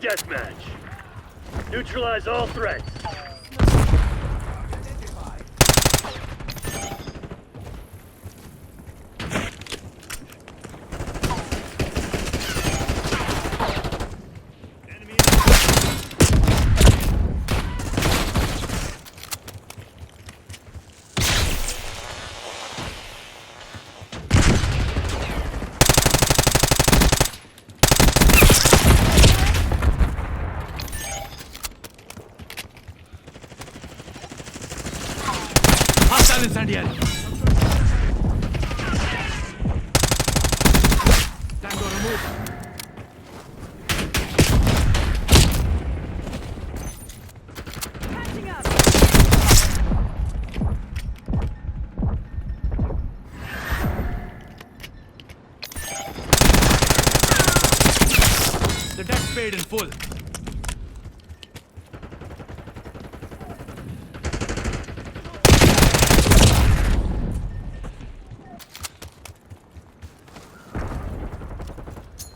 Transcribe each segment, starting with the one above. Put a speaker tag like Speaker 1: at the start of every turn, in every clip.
Speaker 1: Deathmatch. Neutralize all threats.
Speaker 2: Hostile incendiary. Tango removed.
Speaker 3: Catching up.
Speaker 2: The debt paid in full.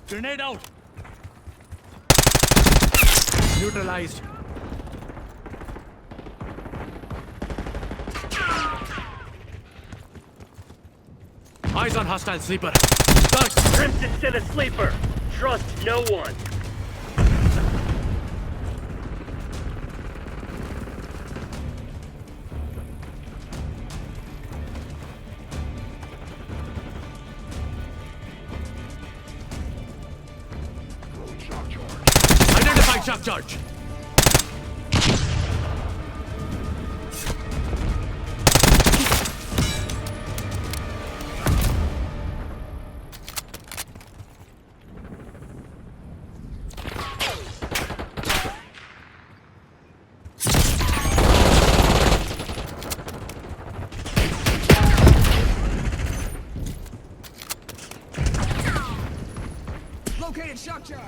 Speaker 2: Grenade out! Neutralized. Eyes on hostile sleeper. Start!
Speaker 1: Crimson sent a sleeper. Trust no one.
Speaker 2: Identify shock charge.
Speaker 4: Located shock charge.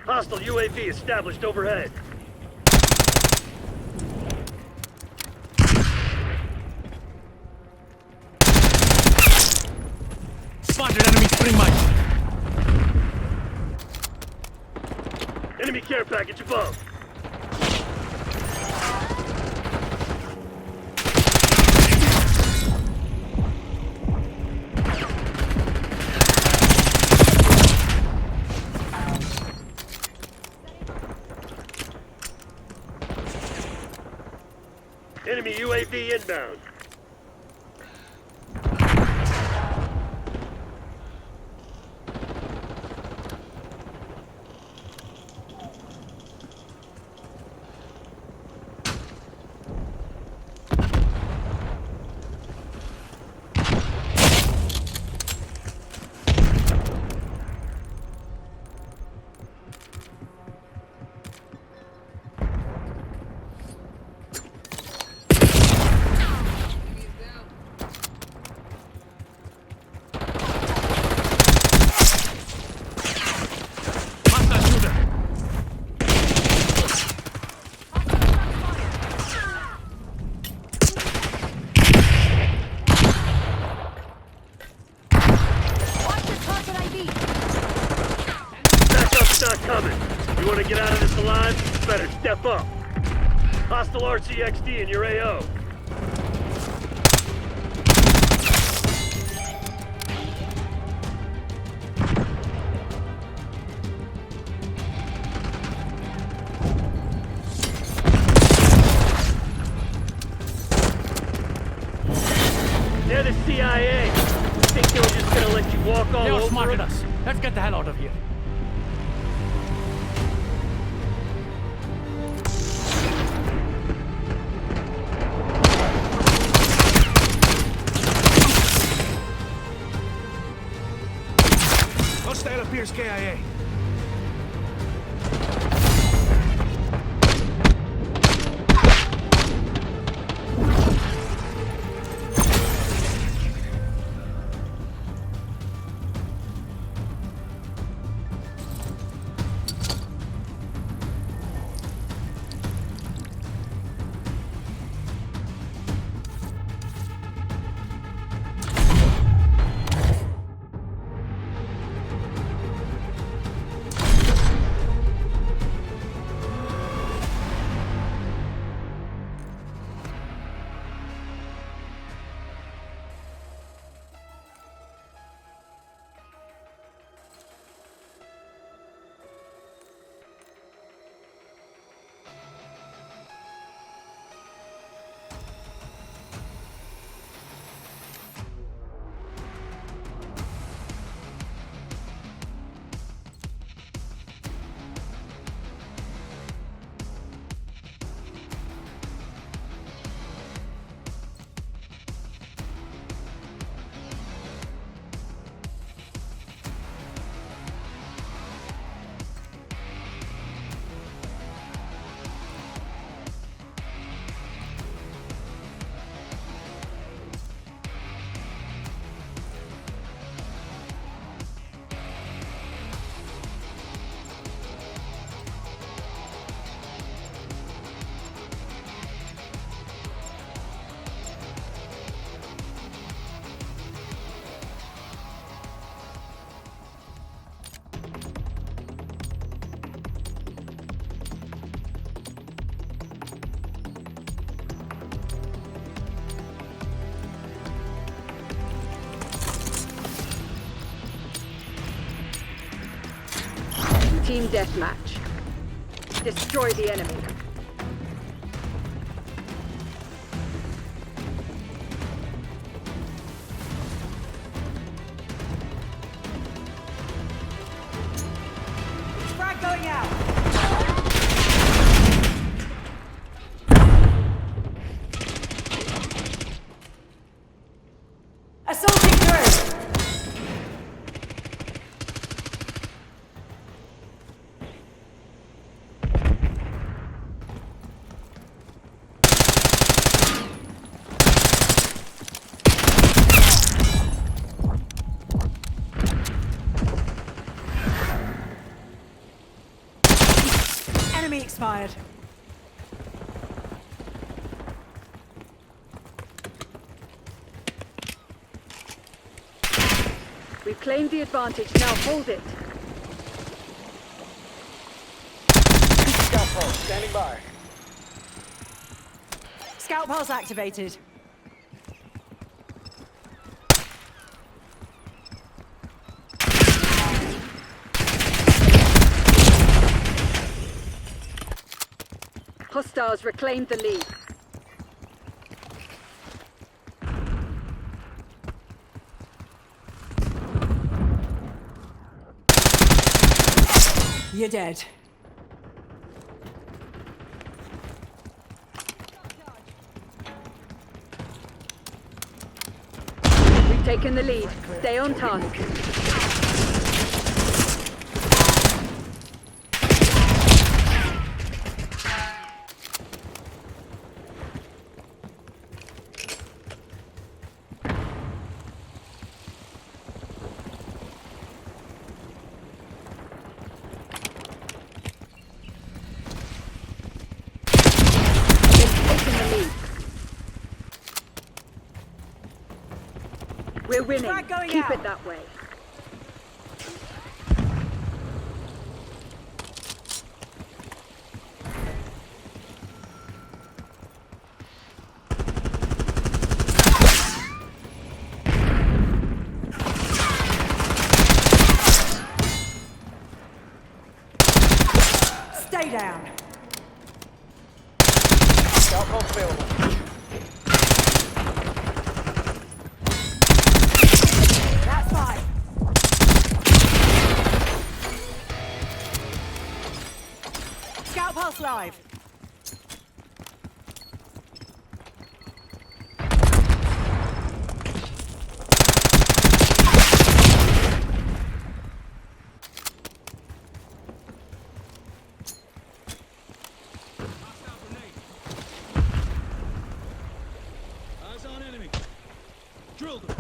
Speaker 1: Hostile UAV established overhead.
Speaker 2: Spotted enemy spring mine.
Speaker 1: Enemy care package above. Enemy UAV inbound.
Speaker 2: Hostile shooter.
Speaker 3: Watch your target ID.
Speaker 1: Backup's not coming. You want to get out of this alive? Better step up. Hostile RCXD in your AO. They're the CIA. Think they were just gonna let you walk all
Speaker 2: They
Speaker 1: over
Speaker 2: outsmarted
Speaker 1: them?
Speaker 2: us. Let's get the hell out of here. Hostile appears KIA.
Speaker 5: Team deathmatch. Destroy the enemy.
Speaker 6: Frag going out. Assaulting through. Enemy expired.
Speaker 5: We've claimed the advantage, now hold it.
Speaker 1: Scout pulse, standing by.
Speaker 6: Scout pulse activated.
Speaker 5: Hostiles reclaimed the lead.
Speaker 6: You're dead.
Speaker 5: We've taken the lead. Stay on task. We're winning.
Speaker 6: Frag going
Speaker 5: Keep
Speaker 6: out.
Speaker 5: it that way.
Speaker 6: Stay down.
Speaker 1: Scout pulse available.
Speaker 6: That's fine. Scout pulse live.
Speaker 2: Eyes on enemy. Drilled them.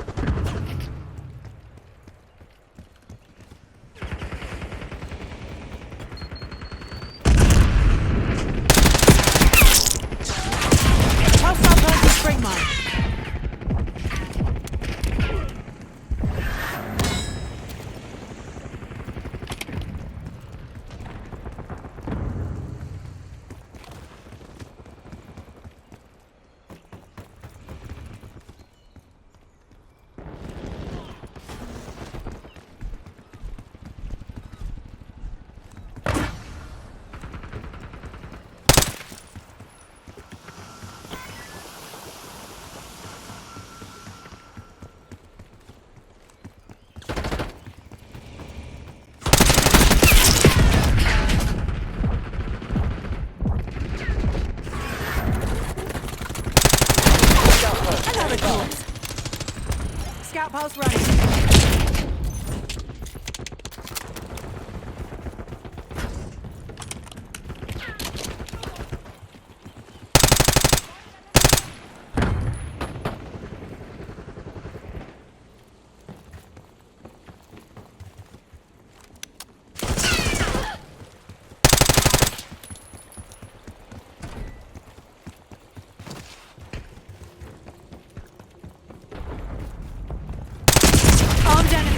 Speaker 6: Hostile planting spring mine. Another corpse. Scout pulse running. Armed enemy.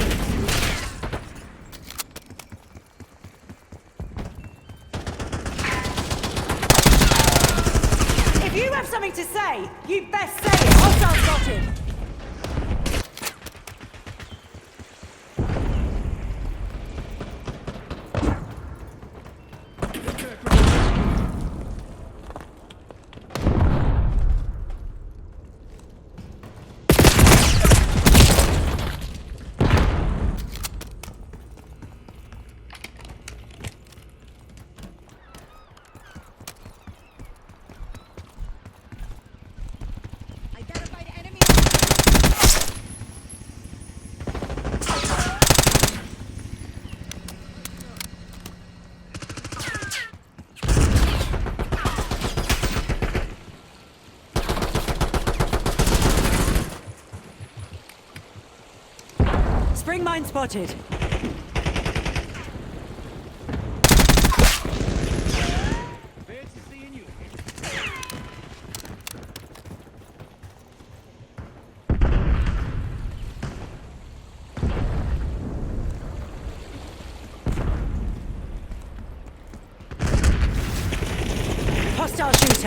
Speaker 6: If you have something to say, you best say it. Hostile spotted. Spring mine spotted. Hostile shooter.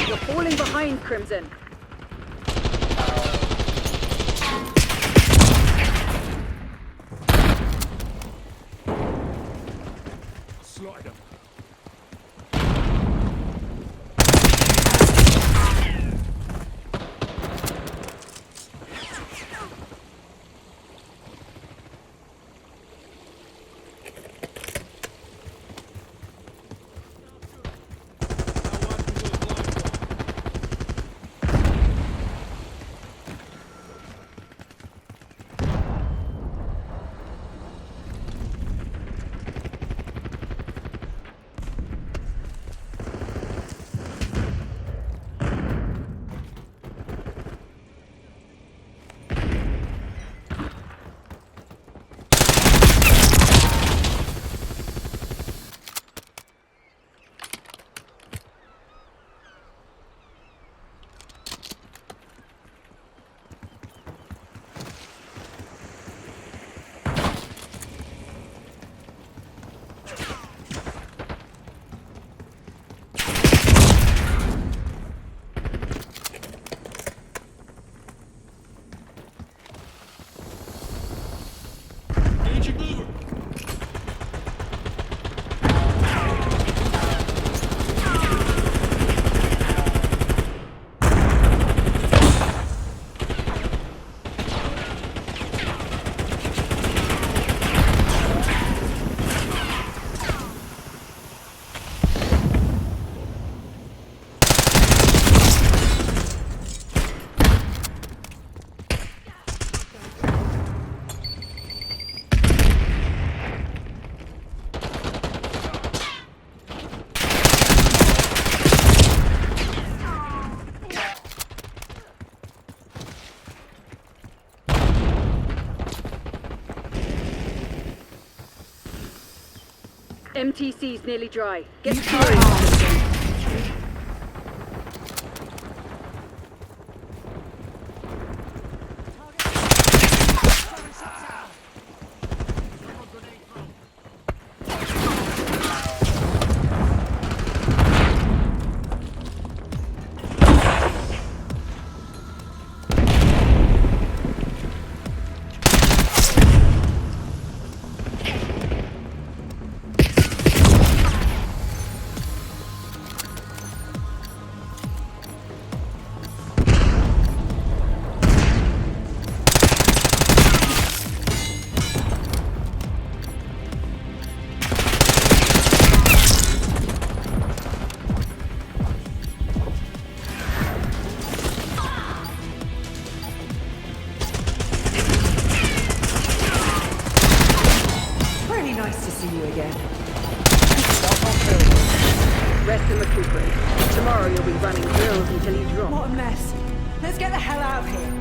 Speaker 5: You're falling behind, Crimson.
Speaker 2: Slotted him.
Speaker 5: MTC's nearly dry. Get
Speaker 6: You
Speaker 5: through.
Speaker 6: are. Really nice to see you again.
Speaker 5: Rest and recuperate. Tomorrow you'll be running drills until you drop.
Speaker 6: What a mess. Let's get the hell out of here.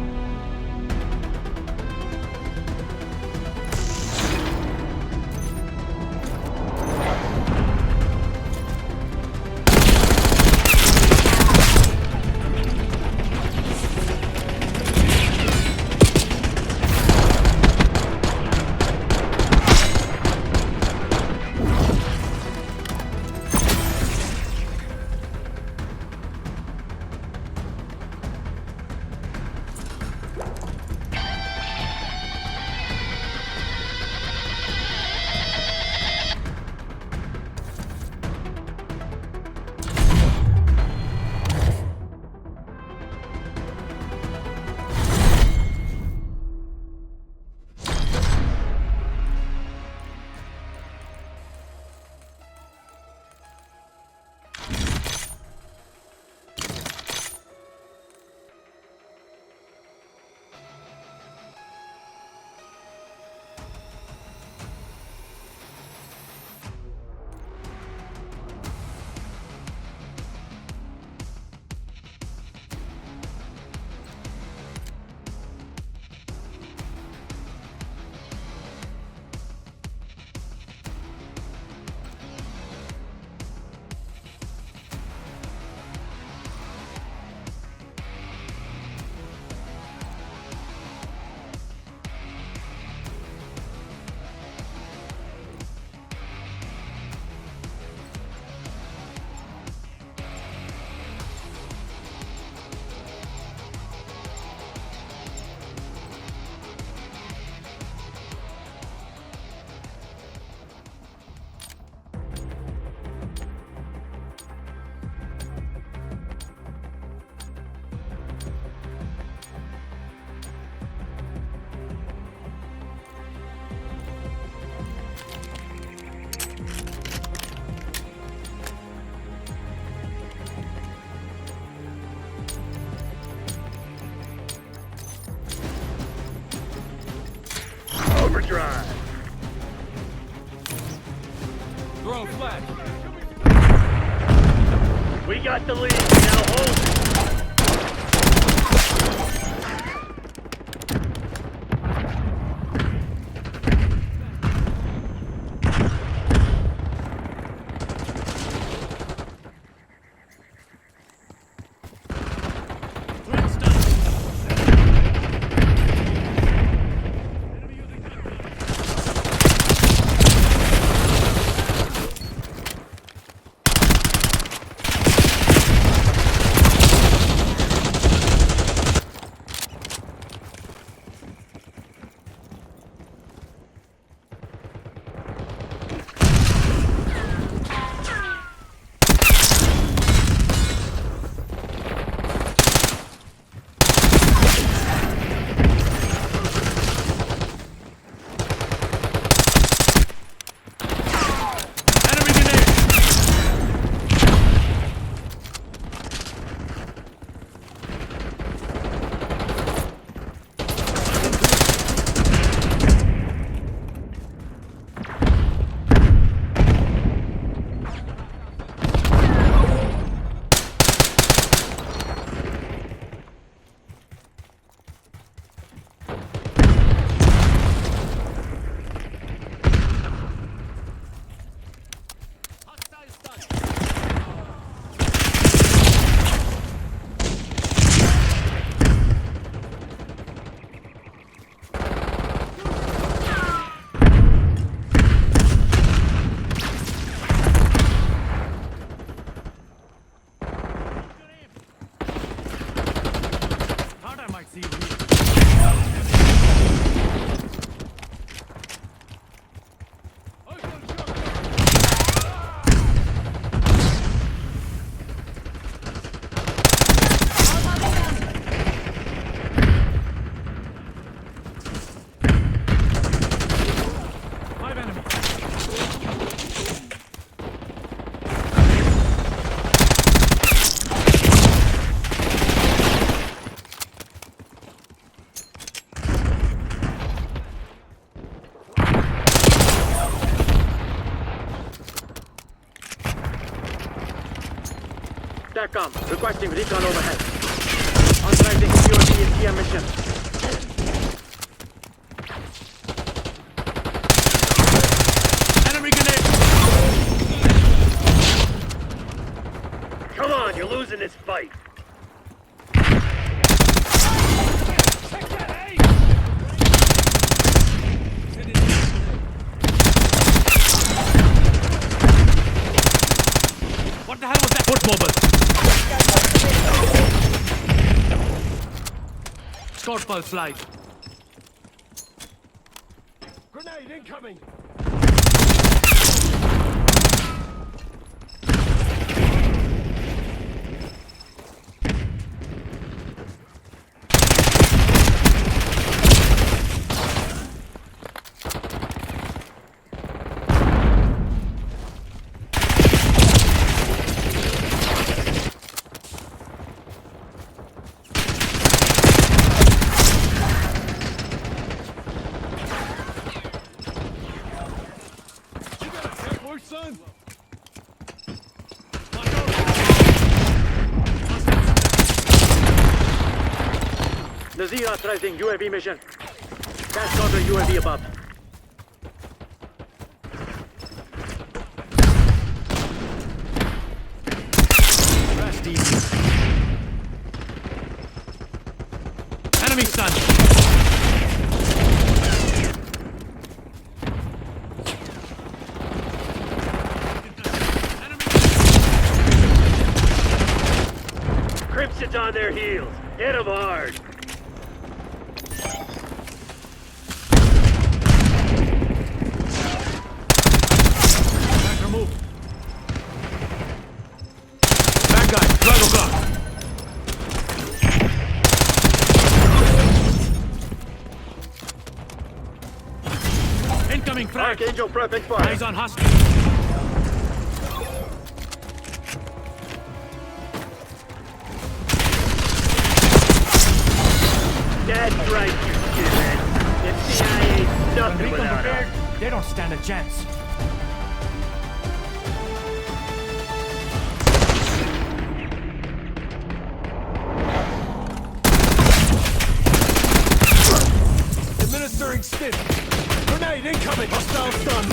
Speaker 1: drive.
Speaker 2: Throw flag.
Speaker 1: We got the lead. Now hold it.
Speaker 2: Enemy grenade. Hostile stun. Thought I might see you here. Five enemies.
Speaker 1: SATCOM, requesting recon overhead. Authorizing UAV in TM mission.
Speaker 2: Enemy grenade.
Speaker 1: Come on, you're losing this fight.
Speaker 2: What the hell was that? Foot mobile. Scout pulse flight.
Speaker 1: Grenade incoming.
Speaker 2: Son.
Speaker 1: Nazir authorizing UAV mission. Task counter UAV above.
Speaker 2: Rest easy. Enemy stun.
Speaker 1: Crimson's on their heels. Hit them hard.
Speaker 2: Back remove. Bad guy, 12 o'clock. Incoming frag.
Speaker 1: Archangel prepping fire.
Speaker 2: Eyes on hostile.
Speaker 1: That's right, you stupid. The CIA nothing without
Speaker 2: They don't stand a chance.
Speaker 1: Administering stim. Grenade incoming. Hostile stun.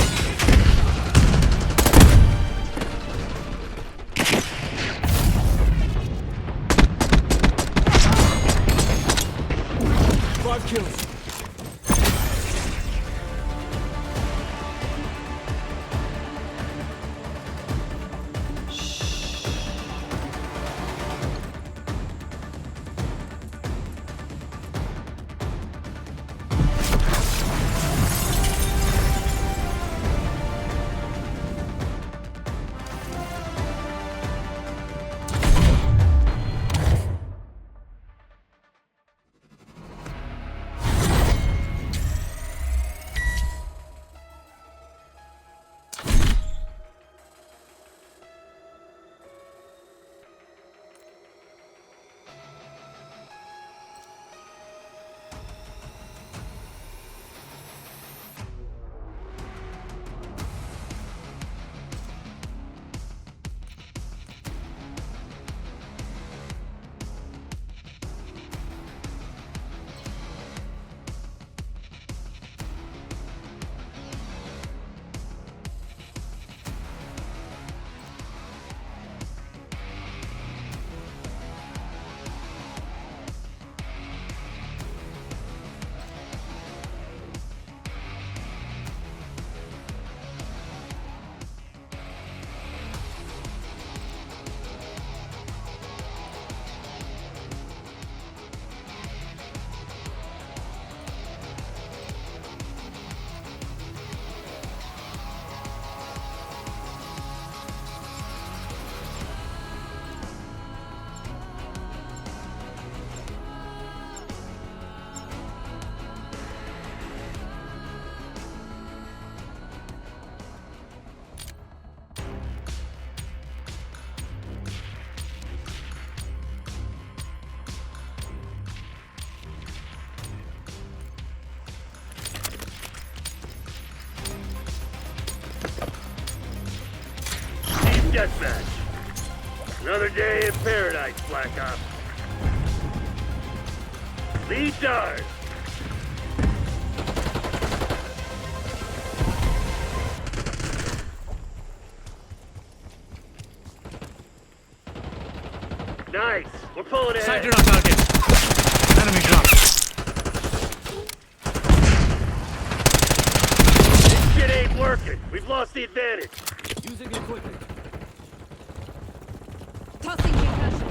Speaker 1: 5 kills. Deathmatch. Another day in paradise, Black Ops. Lead Dart. Nice. We're pulling ahead.
Speaker 2: Sighted on target. Enemy dropped.
Speaker 1: This shit ain't working. We've lost the advantage.
Speaker 4: Using equipment.
Speaker 3: Tossing concussion.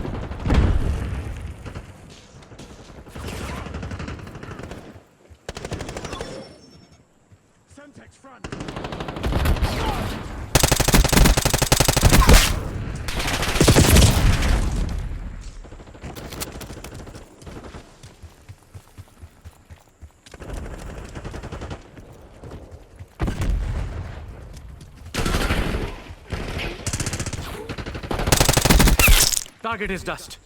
Speaker 1: Semtex front.
Speaker 2: Target is dust.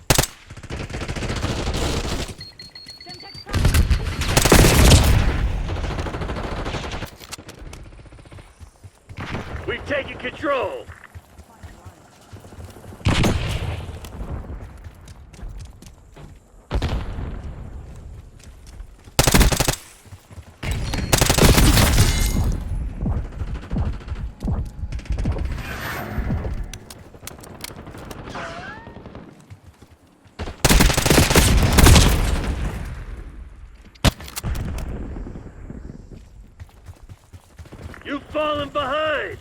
Speaker 1: We've taken control. You've fallen behind!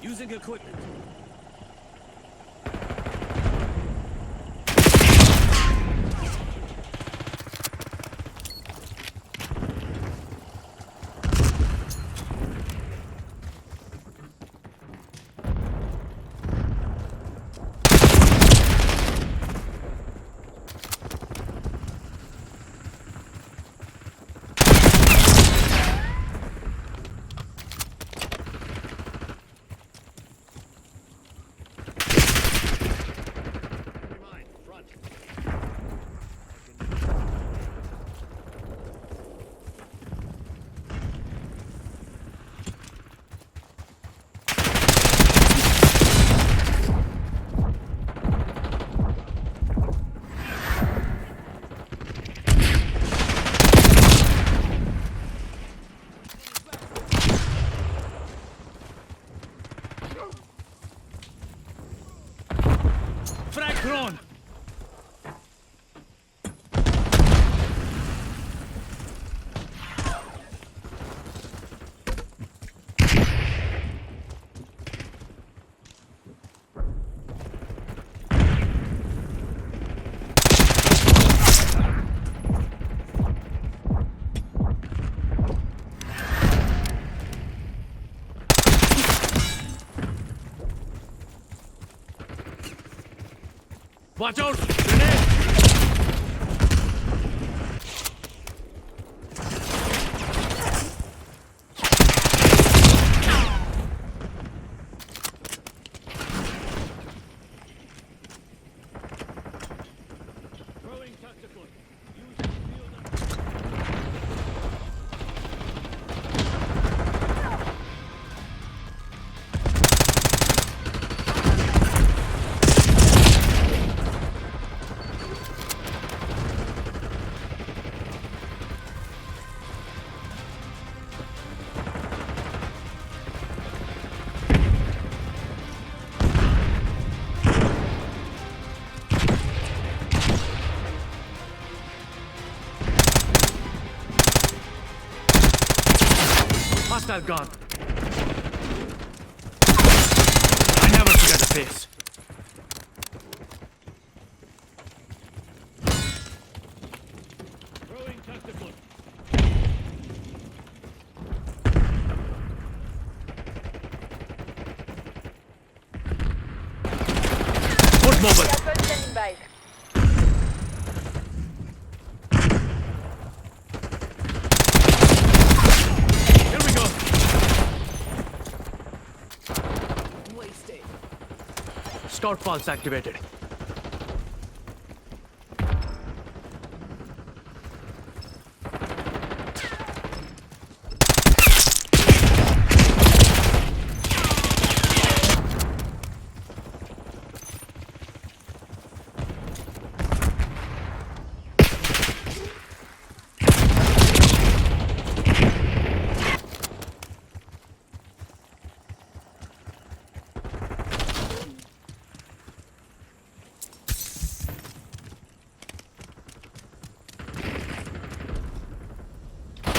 Speaker 4: Using equipment.
Speaker 2: Watch out! Grenade!
Speaker 4: Throwing tactical. Using field.
Speaker 2: Hostile gone. I never forget a face.
Speaker 4: Throwing tactical.
Speaker 2: Foot mobile.
Speaker 3: Gunboat standing by.
Speaker 2: Here we go. Scout pulse activated.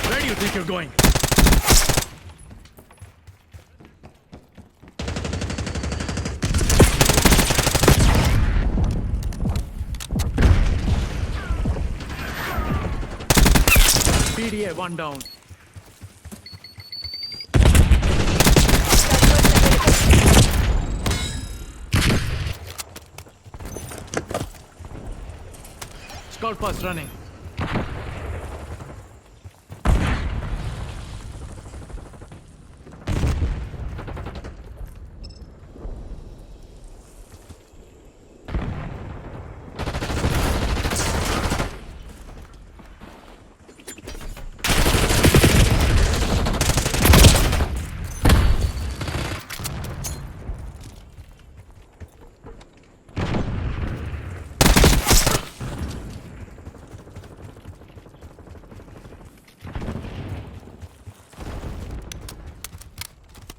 Speaker 2: Where do you think you're going? PDA, one down. Scout pass running.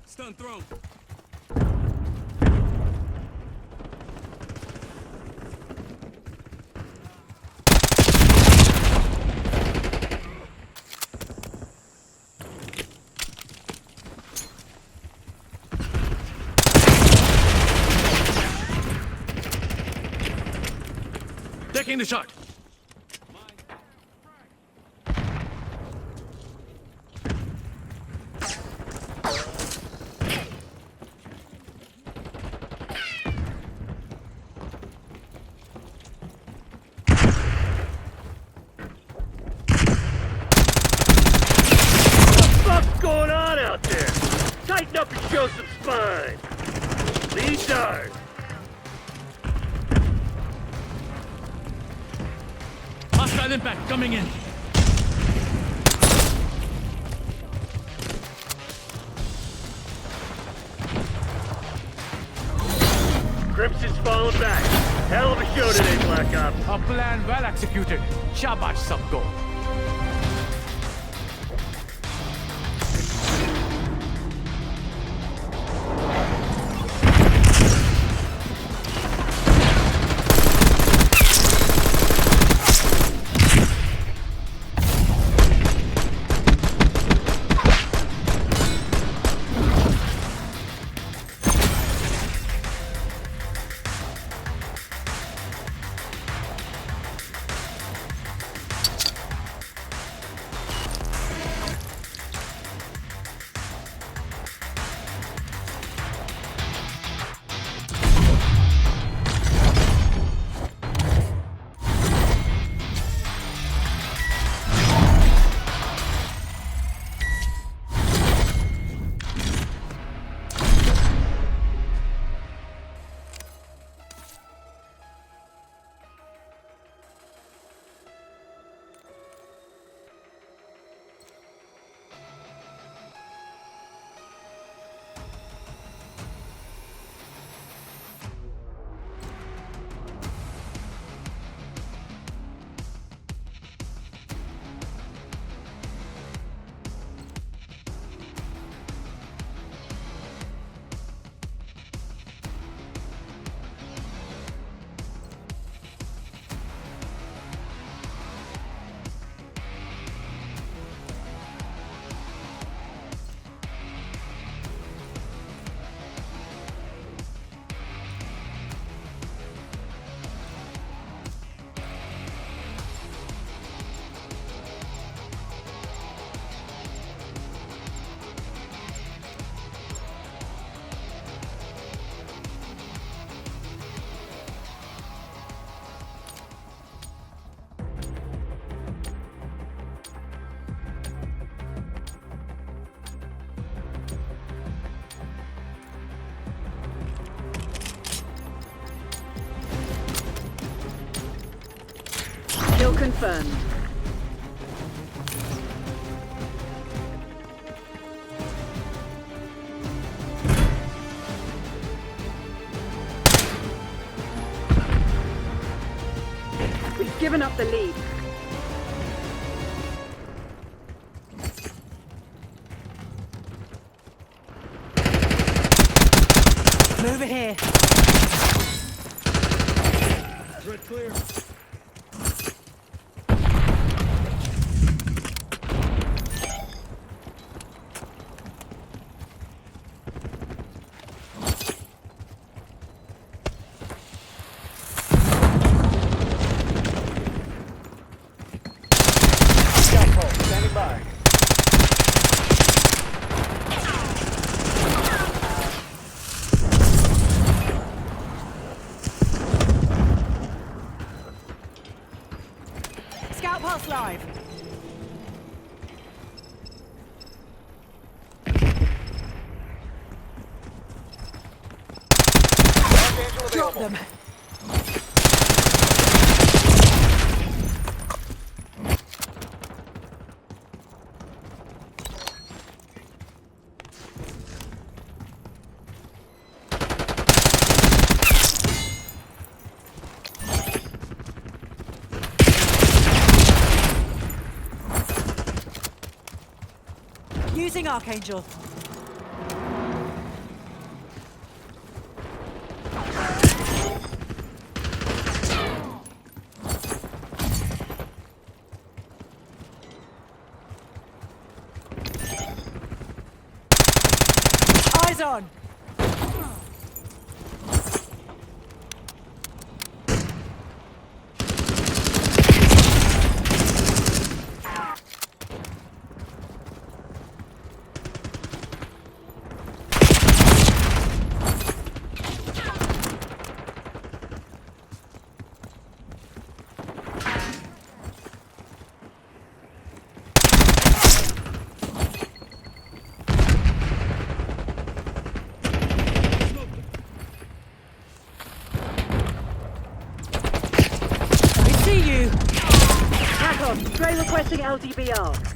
Speaker 4: Stun throw.
Speaker 2: Taking the shot.
Speaker 1: What's going on out there? Tighten up and show some spine. Lead dart.
Speaker 2: Hostile impact coming in.
Speaker 1: Crimson's falling back. Hell of a show today, Black Ops.
Speaker 2: A plan well executed. Shabash, Sabko.
Speaker 5: Kill confirmed. We've given up the lead.
Speaker 6: Move it here.
Speaker 4: Threat clear.
Speaker 1: Standing by.
Speaker 6: Scout pulse live. Drop them. Using Archangel. Eyes on. I see you.
Speaker 5: Hack on. Stray requesting LDBR.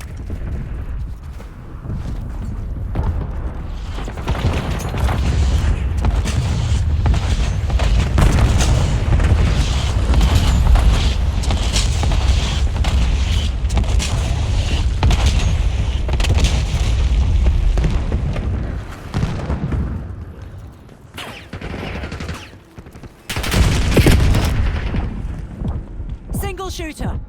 Speaker 6: Single shooter.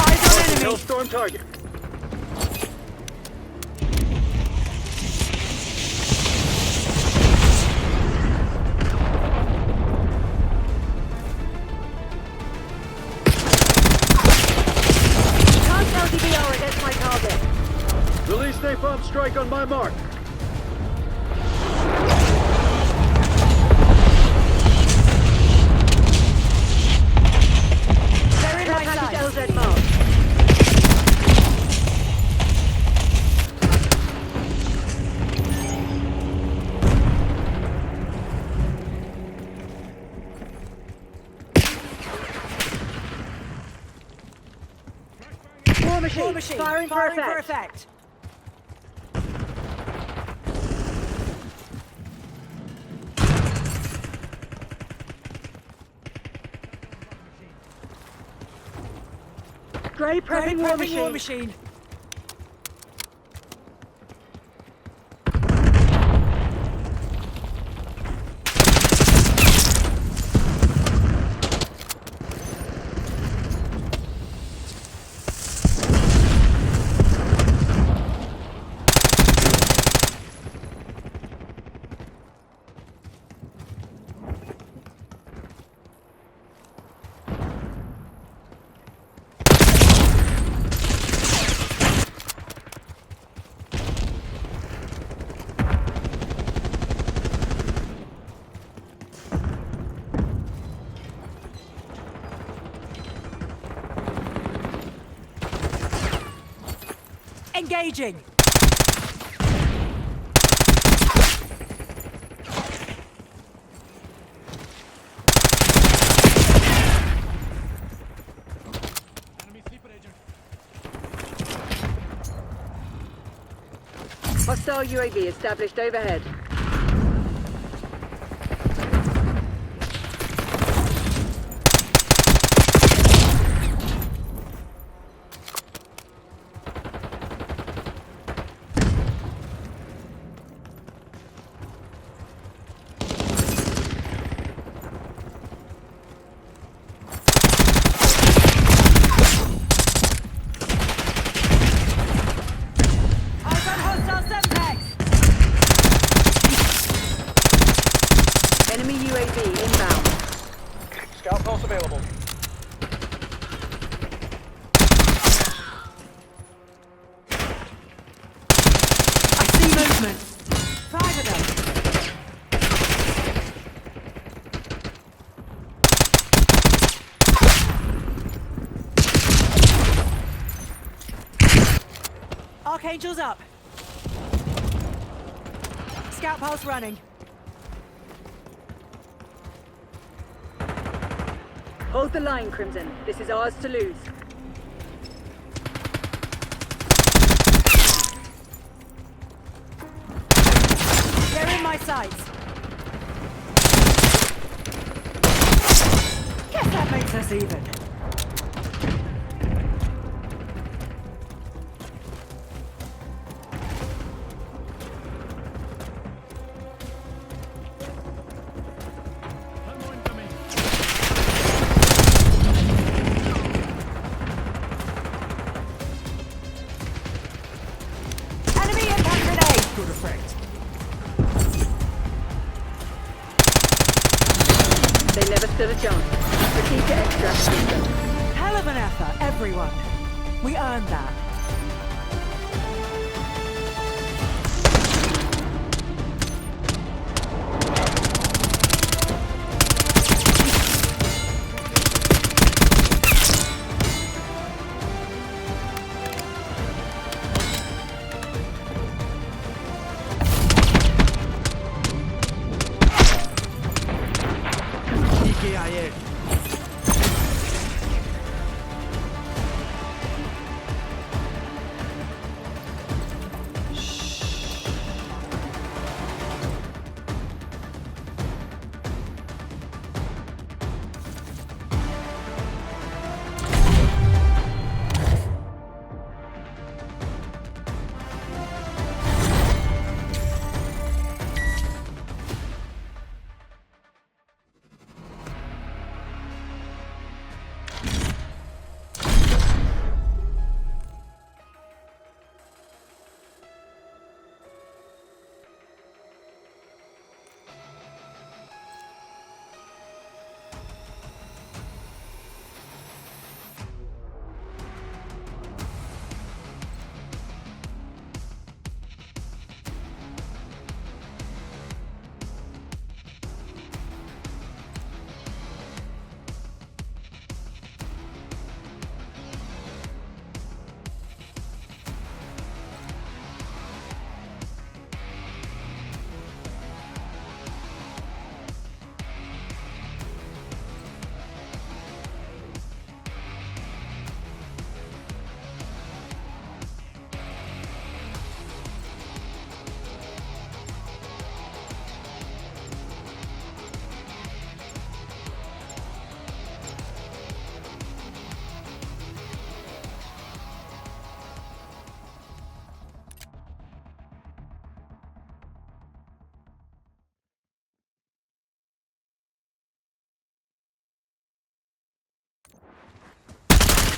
Speaker 6: Eyes on enemy.
Speaker 1: Hellstorm target.
Speaker 5: Can't LDBR against my target.
Speaker 1: Release napalm strike on my mark.
Speaker 6: They're in my
Speaker 5: Package
Speaker 6: sight.
Speaker 5: LZ mark. War machine.
Speaker 6: War machine.
Speaker 5: Firing for effect.
Speaker 6: effect.
Speaker 5: Gray prepping war machine.
Speaker 6: War machine. engaging.
Speaker 2: Enemy sleeper agent.
Speaker 5: Hostile UAV established overhead.
Speaker 6: Eyes on hostile Semtex.
Speaker 5: Enemy UAV inbound.
Speaker 1: Scout pulse available.
Speaker 6: I see movement. 5 of them. Archangel's up. Scout pulse running.
Speaker 5: Hold the line, Crimson. This is ours to lose.
Speaker 6: They're in my sights. Guess that makes us even.
Speaker 2: Thermal incoming.
Speaker 6: Enemy impact grenade.
Speaker 2: Good effect.
Speaker 5: They never stood a chance. Proceed to extract system.
Speaker 6: Hell of an effort, everyone. We earned that.
Speaker 2: EKIA.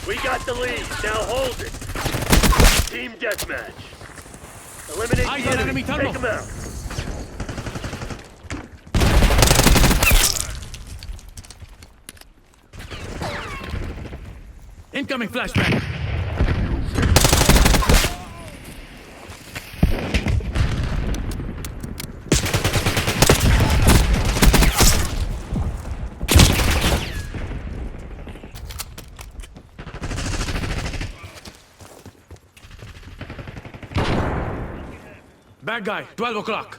Speaker 1: We got the lead. Now hold it. Team deathmatch. Eliminate
Speaker 2: Eyes
Speaker 1: the
Speaker 2: on
Speaker 1: enemy.
Speaker 2: enemy tunnel.
Speaker 1: Take them out.
Speaker 2: Incoming flashbang. Bad guy, 12 o'clock.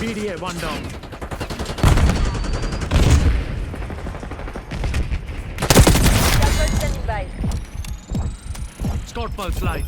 Speaker 2: BDA, one down.
Speaker 3: Gunboat standing by.
Speaker 2: Scout pulse live.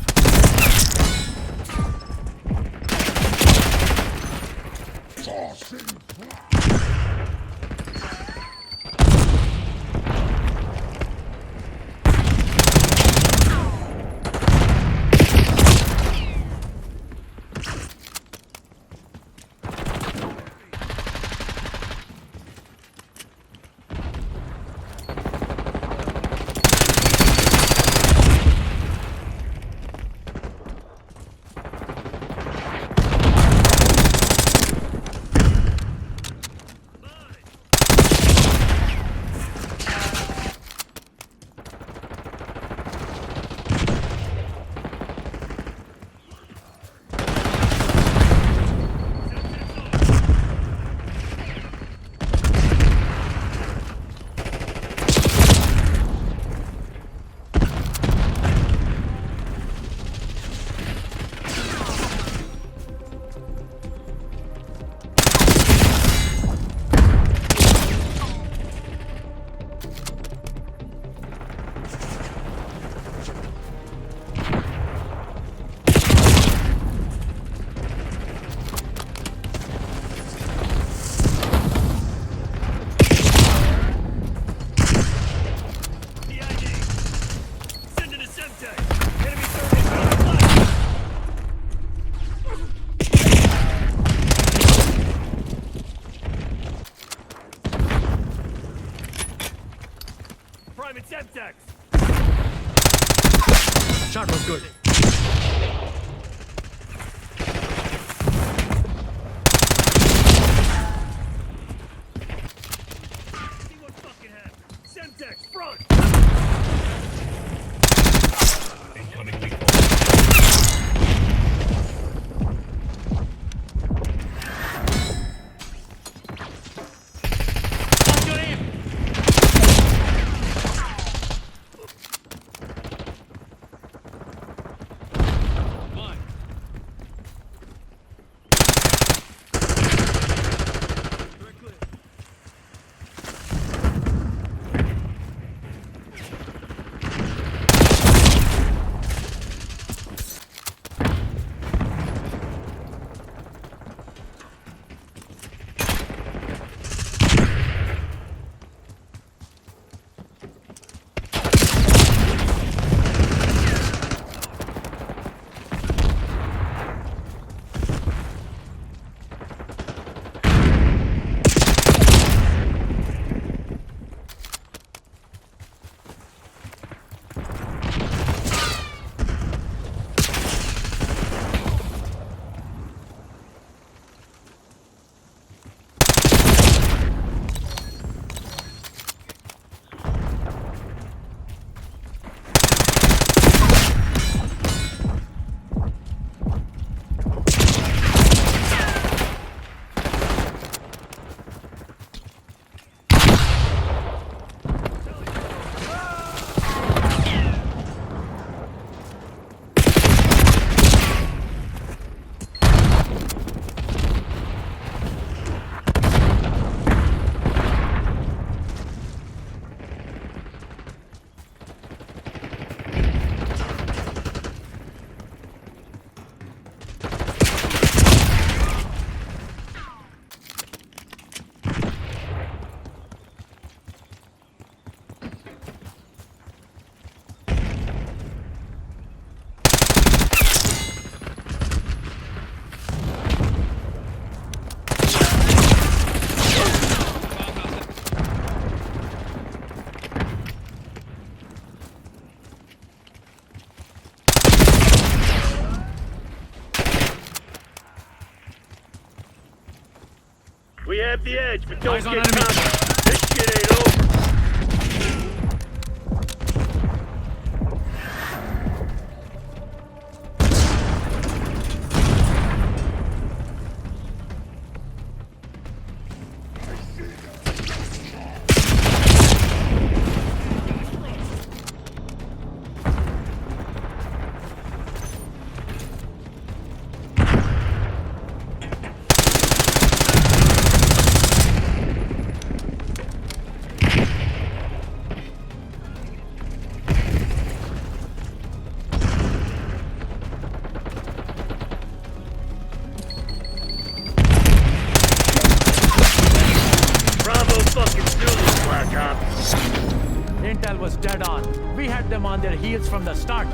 Speaker 1: Private Semtex!
Speaker 2: Shot was good.
Speaker 1: See what fucking happened. Semtex, front!
Speaker 2: What's your aim?
Speaker 1: We have the edge, but don't
Speaker 2: Eyes on
Speaker 1: get
Speaker 2: enemy.
Speaker 1: cocky. This shit ain't over. Bravo fucking Zulu, Black Ops.
Speaker 2: Intel was dead on. We had them on their heels from the start.